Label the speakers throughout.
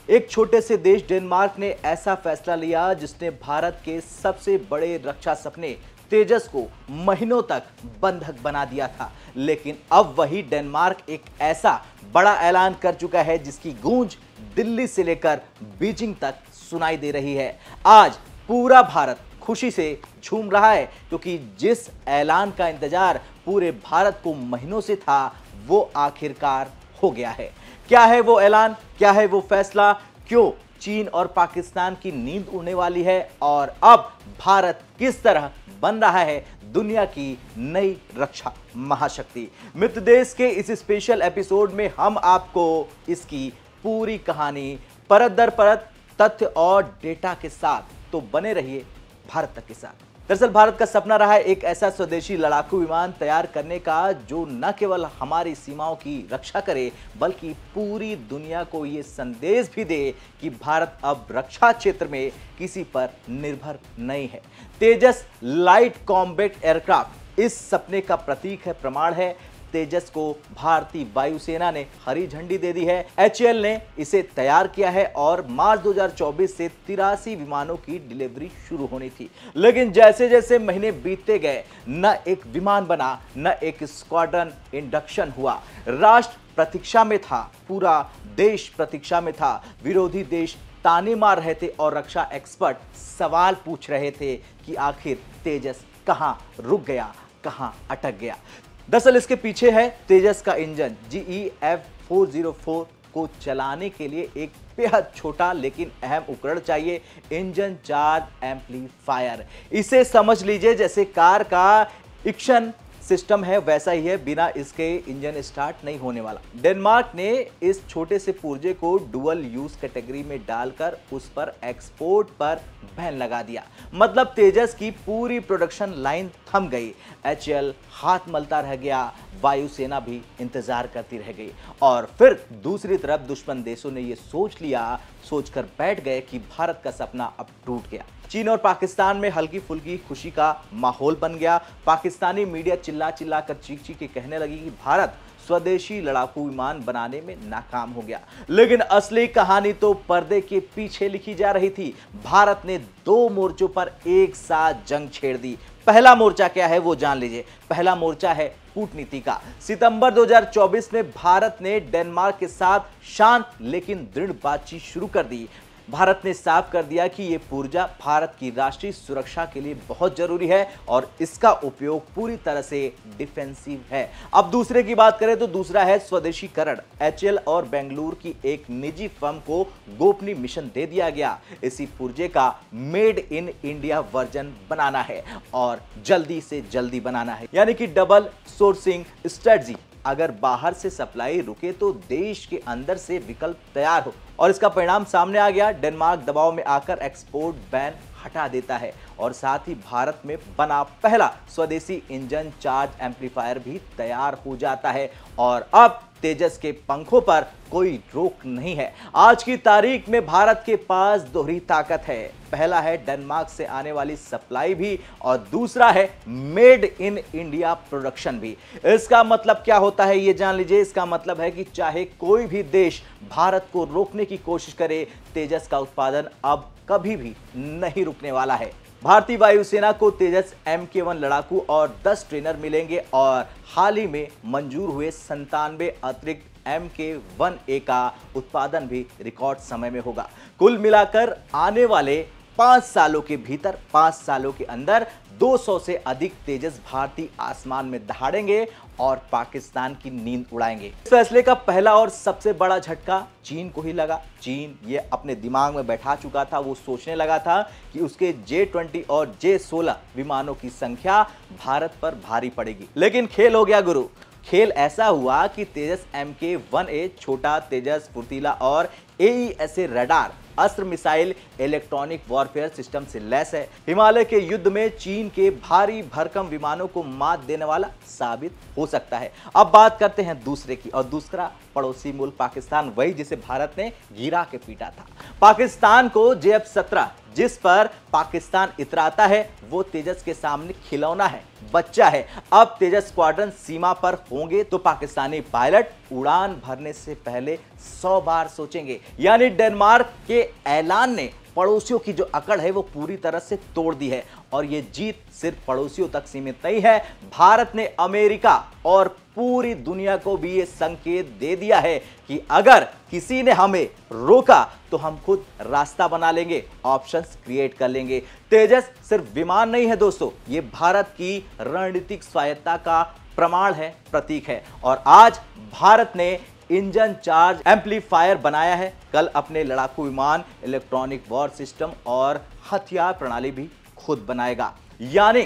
Speaker 1: एक छोटे से देश डेनमार्क ने ऐसा फैसला लिया जिसने भारत के सबसे बड़े रक्षा सपने तेजस को महीनों तक बंधक बना दिया था। लेकिन अब वही डेनमार्क एक ऐसा बड़ा ऐलान कर चुका है जिसकी गूंज दिल्ली से लेकर बीजिंग तक सुनाई दे रही है। आज पूरा भारत खुशी से झूम रहा है क्योंकि जिस ऐलान का इंतजार पूरे भारत को महीनों से था वो आखिरकार हो गया है। क्या है वो ऐलान, क्या है वो फैसला, क्यों चीन और पाकिस्तान की नींद उड़ने वाली है और अब भारत किस तरह बन रहा है दुनिया की नई रक्षा महाशक्ति। मित्र देश के इस स्पेशल एपिसोड में हम आपको इसकी पूरी कहानी परत दर परत तथ्य और डेटा के साथ तो बने रहिए भारत तक के साथ। दरअसल भारत का सपना रहा है एक ऐसा स्वदेशी लड़ाकू विमान तैयार करने का जो न केवल हमारी सीमाओं की रक्षा करे बल्कि पूरी दुनिया को ये संदेश भी दे कि भारत अब रक्षा क्षेत्र में किसी पर निर्भर नहीं है। तेजस लाइट कॉम्बैट एयरक्राफ्ट इस सपने का प्रतीक है, प्रमाण है। तेजस को भारतीय वायुसेना ने हरी झंडी दे दी है। HAL ने इसे तैयार किया है और मार्च 2024 से 83 विमानों की डिलीवरी शुरू होनी थी। लेकिन जैसे जैसे महीने बीतते गए न एक विमान बना न एक स्क्वाड्रन इंडक्शन हुआ। राष्ट्र प्रतीक्षा में था, पूरा देश प्रतीक्षा में था। विरोधी देश ताने मार रहे थे और रक्षा एक्सपर्ट सवाल पूछ रहे थे कि आखिर तेजस कहां रुक गया, कहां अटक गया। दरअसल इसके पीछे है तेजस का इंजन। GE F404 को चलाने के लिए एक बेहद छोटा लेकिन अहम उपकरण चाहिए, इंजन चार्ज एम्पलीफायर। इसे समझ लीजिए जैसे कार का इक्शन सिस्टम है वैसा ही है, बिना इसके इंजन स्टार्ट नहीं होने वाला। डेनमार्क ने इस छोटे से पुर्जे को डुअल यूज कैटेगरी में डालकर उस पर एक्सपोर्ट पर बैन लगा दिया। मतलब तेजस की पूरी प्रोडक्शन लाइन थम गई। HAL हाथ मलता रह गया, वायुसेना भी इंतजार करती रह गई। और फिर दूसरी तरफ दुश्मन देशों ने यह सोचकर बैठ गए कि भारत का सपना अब टूट गया। चीन और पाकिस्तान में हल्की फुल्की खुशी का माहौल बन गया। पाकिस्तानी मीडिया चिल्ला चिल्ला कर चीख के कहने लगी कि भारत स्वदेशी लड़ाकू विमान बनाने में नाकाम हो गया। लेकिन असली कहानी तो पर्दे के पीछे लिखी जा रही थी। भारत ने 2 मोर्चों पर एक साथ जंग छेड़ दी। पहला मोर्चा क्या है वो जान लीजिए। पहला मोर्चा है कूटनीति का। सितंबर 2024 में भारत ने डेनमार्क के साथ शांत लेकिन दृढ़ बातचीत शुरू कर दी। भारत ने साफ कर दिया कि यह पुर्जा भारत की राष्ट्रीय सुरक्षा के लिए बहुत जरूरी है और इसका उपयोग पूरी तरह से डिफेंसिव है। अब दूसरे की बात करें तो दूसरा है स्वदेशीकरण। HAL और बेंगलुरु की एक निजी फर्म को गोपनीय मिशन दे दिया गया। इसी पुर्जे का मेड इन इंडिया वर्जन बनाना है और जल्दी से जल्दी बनाना है, यानी कि डबल सोर्सिंग स्ट्रेटजी। अगर बाहर से सप्लाई रुके तो देश के अंदर से विकल्प तैयार हो, और इसका परिणाम सामने आ गया। डेनमार्क दबाव में आकर एक्सपोर्ट बैन हटा देता है और साथ ही भारत में बना पहला स्वदेशी इंजन चार्ज एम्पलीफायर भी तैयार हो जाता है और अब तेजस के पंखों पर कोई रोक नहीं है। आज की तारीख में भारत के पास दोहरी ताकत है। पहला है डेनमार्क से आने वाली सप्लाई भी और दूसरा है मेड इन इंडिया प्रोडक्शन भी। इसका मतलब क्या होता है ये जान लीजिए। इसका मतलब है कि चाहे कोई भी देश भारत को रोकने की कोशिश करे, तेजस का उत्पादन अब कभी भी नहीं रुकने वाला है। भारतीय वायुसेना को तेजस MK1 लड़ाकू और 10 ट्रेनर मिलेंगे और हाल ही में मंजूर हुए 97 अतिरिक्त MK1A का उत्पादन भी रिकॉर्ड समय में होगा। कुल मिलाकर आने वाले 5 सालों के भीतर, 5 सालों के अंदर 200 से अधिक तेजस भारतीय आसमान में दहाड़ेंगे और पाकिस्तान की नींद उड़ाएंगे। इस फैसले का पहला और सबसे बड़ा झटका चीन को ही लगा। चीन ये अपने दिमाग में बैठा चुका था, वो सोचने लगा था कि उसके J-20 और J-16 विमानों की संख्या भारत पर भारी पड़ेगी। लेकिन खेल हो गया गुरु। खेल ऐसा हुआ कि तेजस MK1A छोटा, तेजस फुर्तीला और AESA रडार अस्त्र मिसाइल इलेक्ट्रॉनिक वॉरफेयर सिस्टम से लैस है। हिमालय के युद्ध में चीन के भारी भरकम विमानों को मात देने वाला साबित हो सकता है। अब बात करते हैं दूसरे की, और दूसरा पड़ोसी मुल्क पाकिस्तान, वही जिसे भारत ने गिरा के पीटा था। पाकिस्तान को JF-17 जिस पर पाकिस्तान इतराता है वो तेजस के सामने खिलौना है। बच्चा है। अब तेजस स्क्वाड्रन सीमा पर होंगे तो पाकिस्तानी पायलट उड़ान भरने से पहले 100 बार सोचेंगे। यानी डेनमार्क के ऐलान ने पड़ोसियों की जो अकड़ है वो पूरी तरह से तोड़ दी है। और ये जीत सिर्फ पड़ोसियों तक सीमित नहीं है, भारत ने अमेरिका और पूरी दुनिया को भी ये संकेत दे दिया है कि अगर किसी ने हमें रोका तो हम खुद रास्ता बना लेंगे, ऑप्शंस क्रिएट कर लेंगे। तेजस सिर्फ विमान नहीं है दोस्तों, ये भारत की रणनीतिक स्वायत्ता का प्रमाण है, प्रतीक है। और आज भारत ने इंजन चार्ज एम्पलीफायर बनाया है, कल अपने लड़ाकू विमान, इलेक्ट्रॉनिक वॉर सिस्टम और हथियार प्रणाली भी खुद बनाएगा। यानी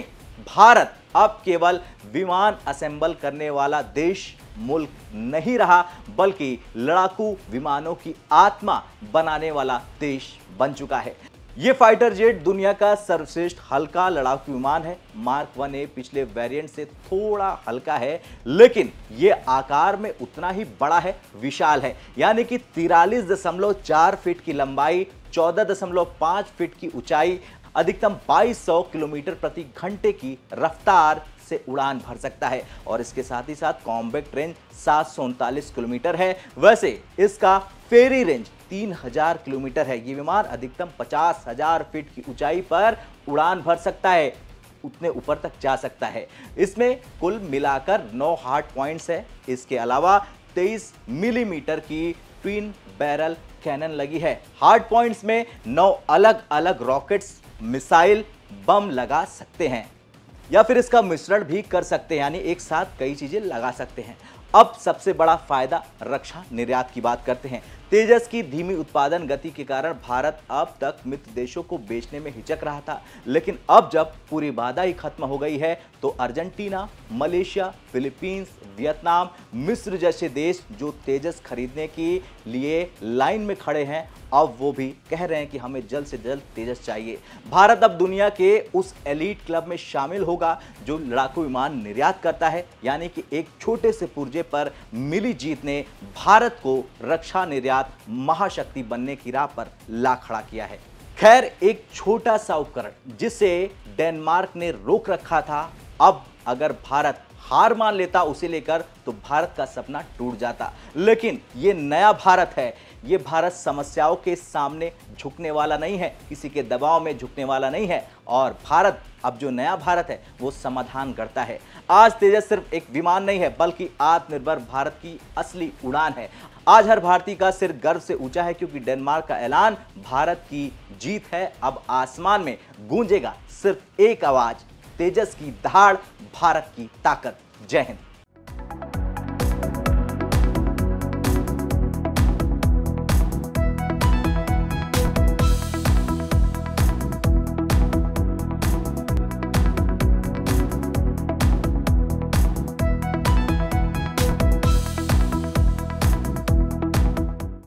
Speaker 1: भारत अब केवल विमान असेंबल करने वाला देश, मुल्क नहीं रहा, बल्कि लड़ाकू विमानों की आत्मा बनाने वाला देश बन चुका है। ये फाइटर जेट दुनिया का सर्वश्रेष्ठ हल्का लड़ाकू विमान है। मार्क 1A पिछले वेरिएंट से थोड़ा हल्का है, लेकिन ये आकार में उतना ही बड़ा है, विशाल है। यानी कि 43.4 फीट की लंबाई, 14.5 फीट की ऊंचाई, अधिकतम 2200 किलोमीटर प्रति घंटे की रफ्तार से उड़ान भर सकता है। और इसके साथ ही साथ कॉम्बैक्ट रेंज 739 किलोमीटर है। वैसे इसका फेरी रेंज 3000 किलोमीटर है। ये विमान अधिकतम 50,000 फीट की ऊंचाई पर उड़ान भर सकता है, उतने ऊपर तक जा सकता है। इसमें कुल मिलाकर 9 हार्ड पॉइंट्स है। इसके अलावा 23 मिलीमीटर की ट्विन बैरल कैनन लगी है। हार्ड पॉइंट्स में 9 अलग अलग रॉकेट्स, मिसाइल, बम लगा सकते हैं, या फिर इसका मिश्रण भी कर सकते हैं, यानी एक साथ कई चीजें लगा सकते हैं। अब सबसे बड़ा फायदा रक्षा निर्यात की बात करते हैं। तेजस की धीमी उत्पादन गति के कारण भारत अब तक मित्र देशों को बेचने में हिचक रहा था, लेकिन अब जब पूरी बाधा ही खत्म हो गई है तो अर्जेंटीना, मलेशिया, फिलीपींस, वियतनाम, मिस्र जैसे देश जो तेजस खरीदने के लिए लाइन में खड़े हैं, अब वो भी कह रहे हैं कि हमें जल्द से जल्द तेजस चाहिए। भारत अब दुनिया के उस एलीट क्लब में शामिल होगा जो लड़ाकू विमान निर्यात करता है। यानी कि एक छोटे से पुर्जे पर मिली जीत ने भारत को रक्षा निर्यात महाशक्ति बनने की राह पर ला खड़ा किया है। खैर, एक छोटा सा उपकरण जिसे डेनमार्क ने रोक रखा था, अब अगर भारत हार मान लेता उसे लेकर तो भारत का सपना टूट जाता। लेकिन ये नया भारत है, ये भारत समस्याओं के सामने झुकने वाला नहीं है, किसी के दबाव में झुकने वाला नहीं है। और भारत, अब जो नया भारत है, वो समाधान करता है। आज तेजस सिर्फ एक विमान नहीं है, बल्कि आत्मनिर्भर भारत की असली उड़ान है। आज हर भारतीय का सिर गर्व से ऊंचा है, क्योंकि डेनमार्क का ऐलान भारत की जीत है। अब आसमान में गूंजेगा सिर्फ एक आवाज, तेजस की दहाड़, भारत की ताकत। जय हिंद।